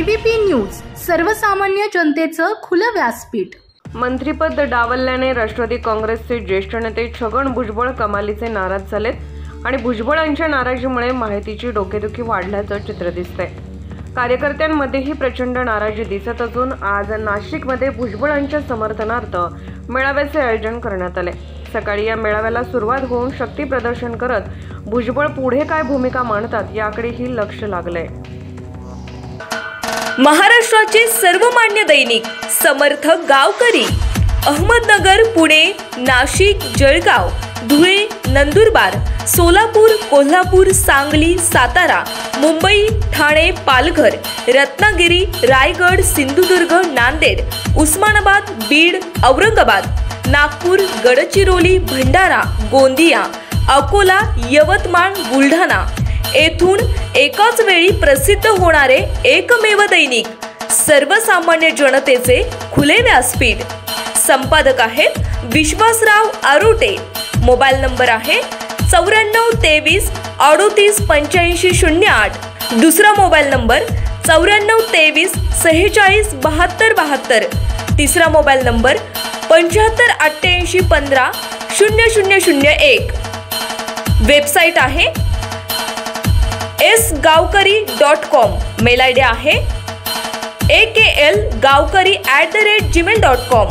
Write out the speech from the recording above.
IVP news, सर्वसामान्य जनतेचं खुलं व्यासपीठ। मंत्रिपद डावलल्याने राष्ट्रवादी काँग्रेसचे ज्येष्ठ नेते छगन भुजबळ कमालीचे नाराज झालेत आणि भुजबळांच्या नाराजीमुळे माहितीची डोकेदुखी वाढल्याचं चित्र दिसतंय। कार्यकर्त्यांमध्येही प्रचंड नाराजी दिसत असून आज नाशिकमध्ये भुजबळांच्या समर्थनार्थ मेळाव्याचे आयोजन करण्यात आले। सकाळी या मेळाव्याला सुरुवात होऊन शक्ती प्रदर्शन करत भुजबळ पुढे काय भूमिका मांडतात याकडेही लक्ष लागलंय। महाराष्ट्राचे सर्वमान्य दैनिक समर्थ गावकरी अहमदनगर, पुणे, नाशिक, जळगाव, धुळे, नंदुरबार, सोलापूर, कोल्हापूर, सांगली, सातारा, मुंबई, ठाणे, पालघर, रत्नागिरी, रायगड, सिंधुदुर्ग, नांदेड, उस्मानाबाद, बीड, औरंगाबाद, नागपूर, गडचिरोली, भंडारा, गोंदिया, अकोला, यवतमाळ, बुलढाणा येथून एकाच वेळी प्रसिद्ध होणारे एकमेव दैनिक सर्वसामान्य जनतेचे खुले व्यासपीठ। संपादक आहेत विश्वासराव आरोटे। मोबाईल नंबर आहे 9423 38 85 08। दुसरा मोबाईल नंबर 9423 46 72 72। तिसरा मोबाईल नंबर 75 88 15 0001। वेबसाईट आहे sgavkari.com। मेल आयडी आहे akl gavkari@gmail.com।